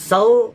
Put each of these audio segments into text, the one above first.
100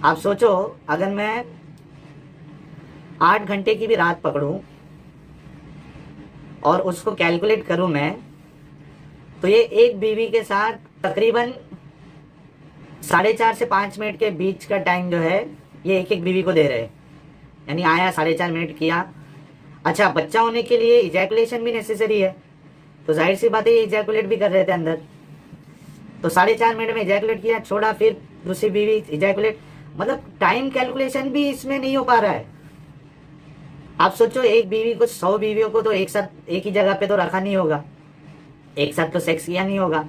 آپ سوچو اگر میں 8 گھنٹے کی بھی رات پکڑوں اور اس کو کیلکولیٹ کروں میں، تو یہ ایک بیوی کے ساتھ تقریباً 4.5 سے 5 منٹ کے بیچ کا ٹائم جو ہے یہ ایک ایک بیوی کو دے رہے، یعنی آیا 4.5 منٹ کیا. اچھا بچہ ہونے کے لیے ایجیکولیشن بھی نیسیسری ہے، تو ظاہر سی بات ہے یہ ایجیکولیٹ بھی کر رہے تھے اندر، تو 4.5 منٹ میں ایجیکولیٹ کیا، چھوڑا، پھر دوسری بیوی ایجیکولیٹ. مطلب ٹائم کیلکولیشن بھی اس میں نہیں ہو پا رہا ہے. آپ سوچو ایک بیوی کو 100 بیویوں کو تو ایک ساتھ ایک ہی جگہ پہ تو رکھا نہیں ہوگا، ایک ساتھ تو سیکس کیا نہیں ہوگا.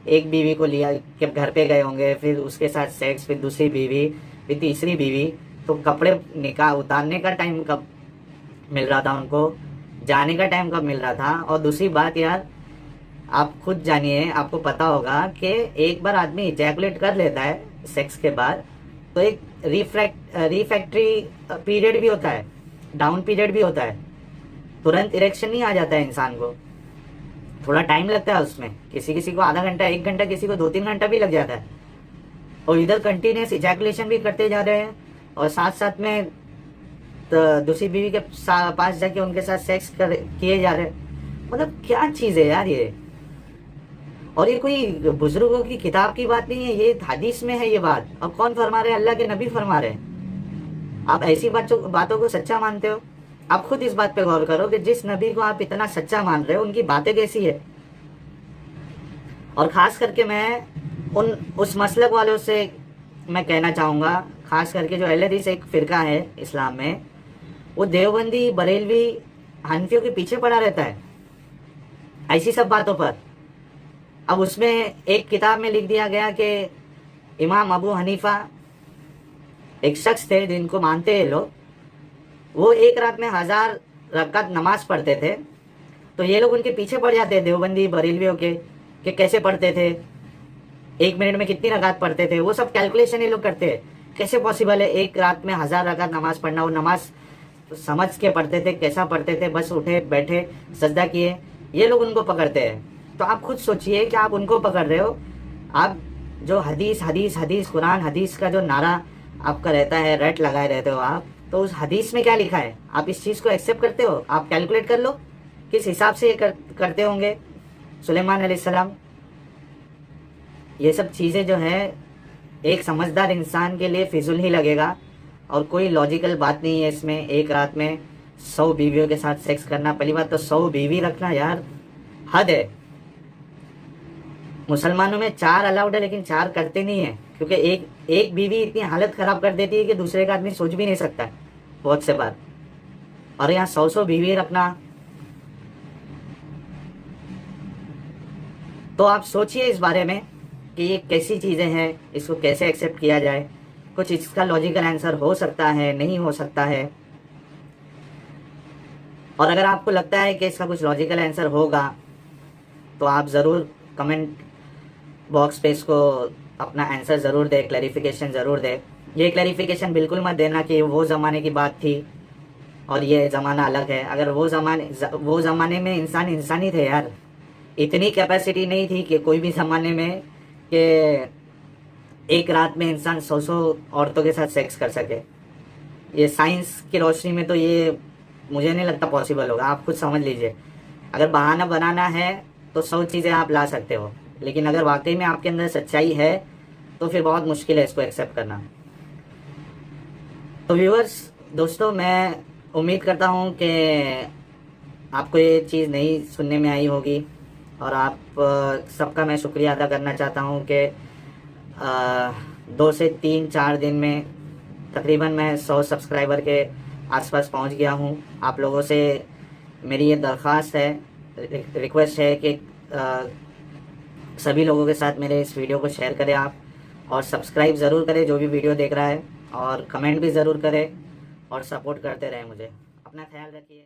ایک بیوی کو لیا کہ گھر پہ گئے ہوں گے، پھر اس کے ساتھ سیکس، پھر دوسری بیوی، پھر تیسری بیوی. تو کپڑے نکاح اتارنے کا ٹائم کب مل رہا تھا ان کو، جانے کا ٹائم کب مل رہا تھا. اور دوسری بات یار آپ خود جانیے، آپ کو پتا ہوگا کہ ایک بار آدمی ایجیکولیٹ کر لیتا ہے سیکس کے بعد تو ایک ریفیکٹری پیریڈ بھی ہوتا ہے، ڈاؤن پیریڈ بھی ہوتا ہے. ترنت اریکشن نہیں آ جاتا ہے انسان کو، تھوڑا ٹائم لگتا ہے اس میں. کسی کو آدھا گھنٹہ، 1 گھنٹہ، کسی کو 2-3 گھنٹہ بھی لگ جاتا ہے. اور ادھر کنٹینیوس ایجیکولیشن بھی کرتے جا رہے ہیں اور ساتھ ساتھ میں دوسری بیوی کے پاس جا کے ان کے ساتھ سیکس کیے جا رہے. مطلب کیا چیز ہے یار یہ. اور یہ کوئی بزرگوں کی کتاب کی بات نہیں ہے، یہ حدیث میں ہے یہ بات. اب کون فرما رہے ہیں؟ اللہ کے نبی فرما رہے ہیں. آپ ایسی باتوں کو سچا مانتے ہو؟ آپ خود اس بات پہ غور کرو کہ جس نبی کو آپ اتنا سچا مان رہے ہو ان کی باتیں کیسی ہے. اور خاص کر کے میں اس مسلک والوں سے میں کہنا چاہوں گا، خاص کر کے جو اہل حدیث ایک فرقہ ہے اسلام میں، وہ دیوبندی، بریلوی، حنفیوں کے پیچھے پڑا رہتا ہے ایسی سب باتوں پر. اب اس میں ایک کتاب میں لکھ دیا گیا کہ امام ابو حنیفہ ایک شخص تھے جن کو مانتے ہیں لوگ، وہ ایک رات میں 1000 رکعت نماز پڑھتے تھے. تو یہ لوگ ان کے پیچھے پڑ جاتے ہیں دیوبندی بریلویوں کے کہ کیسے پڑھتے تھے، 1 منٹ میں کتنی رکعت پڑھتے تھے. وہ سب کیلکولیشن یہ لوگ کرتے ہیں، کیسے پاسبل ہے ایک رات میں 1000 رکعت نماز پڑھنا. وہ نماز سمجھ کے پڑھتے تھے، کیسا پڑھتے تھے، بس اٹھے بیٹھے سجدہ کیے. یہ لوگ ان کو پکڑتے ہیں. تو آپ خود سوچئے کہ آپ ان کو پکڑ رہے ہو. آپ جو حدیث حدیث حدیث قرآن حدیث کا جو نعرہ آپ کا رہتا ہے، رٹ لگائے رہتے ہو آپ، تو اس حدیث میں کیا لکھا ہے آپ اس چیز کو ایکسیپٹ کرتے ہو؟ آپ کیلکولیٹ کر لو کس حساب سے یہ کرتے ہوں گے سلیمان علیہ السلام. یہ سب چیزیں جو ہے ایک سمجھدار انسان کے لیے فضول ہی لگے گا اور کوئی لاجیکل بات نہیں ہے اس میں. ایک رات میں 100 بیویوں کے ساتھ سیکس کرنا، پہلی بات تو 100 بیوی رکھنا یار حد ہے. مسلمانوں میں 4 الاؤڈ ہے لیکن 4 کرتے نہیں ہیں، کیونکہ ایک بیوی اتنی حالت خراب کر دیتی ہے کہ دوسرے کا آدمی سوچ بھی نہیں سکتا ہے بہت سے بار. اور یہاں 100 بیوی رکھنا. تو آپ سوچئے اس بارے میں کہ یہ کیسی چیزیں ہیں، اس کو کیسے ایکسیپٹ کیا جائے. کچھ اس کا لاجیکل آنسر ہو سکتا ہے، نہیں ہو سکتا ہے. اور اگر آپ کو لگتا ہے کہ اس کا کچھ لاجیکل آنسر ہوگا تو آپ ضرور کمنٹ باکس پہ اس کو اپنا آنسر ضرور دے، کلیریفیکیشن ضرور دے. یہ کلیریفیکیشن بالکل مت دینا کہ وہ زمانے کی بات تھی اور یہ زمانہ الگ ہے. اگر وہ زمانے میں انسانی تھے یار. اتنی کیپیسٹی نہیں تھی کہ کوئی بھی زمانے میں کہ ایک رات میں انسان 100 عورتوں کے ساتھ سیکس کر سکے. یہ سائنس کی روشنی میں تو یہ مجھے نہیں لگتا پاسبل ہوگا. آپ خود سمجھ لیجئے. اگر بہانہ بنانا ہے تو 100 چیزیں آپ لا سکتے ہو، لیکن اگر واقعی میں آپ کے اندر سچائی ہے تو پھر بہت مشکل ہے اس کو ایکسیپٹ کرنا. تو ویورز، دوستوں، میں امید کرتا ہوں کہ آپ کو یہ چیز نہیں سننے میں آئی ہوگی، اور آپ سب کا میں شکریہ ادا کرنا چاہتا ہوں کہ 2 سے 3-4 دن میں تقریباً میں 100 سبسکرائبر کے آس پاس پہنچ گیا ہوں. آپ لوگوں سے میری یہ درخواست ہے، ریکویسٹ ہے کہ سبھی لوگوں کے ساتھ میرے اس ویڈیو کو شیئر کریں آپ، اور سبسکرائب ضرور کریں جو بھی ویڈیو دیکھ رہا ہے، اور کمنٹ بھی ضرور کریں اور سپورٹ کرتے رہیں مجھے. اپنا خیال رکھیے.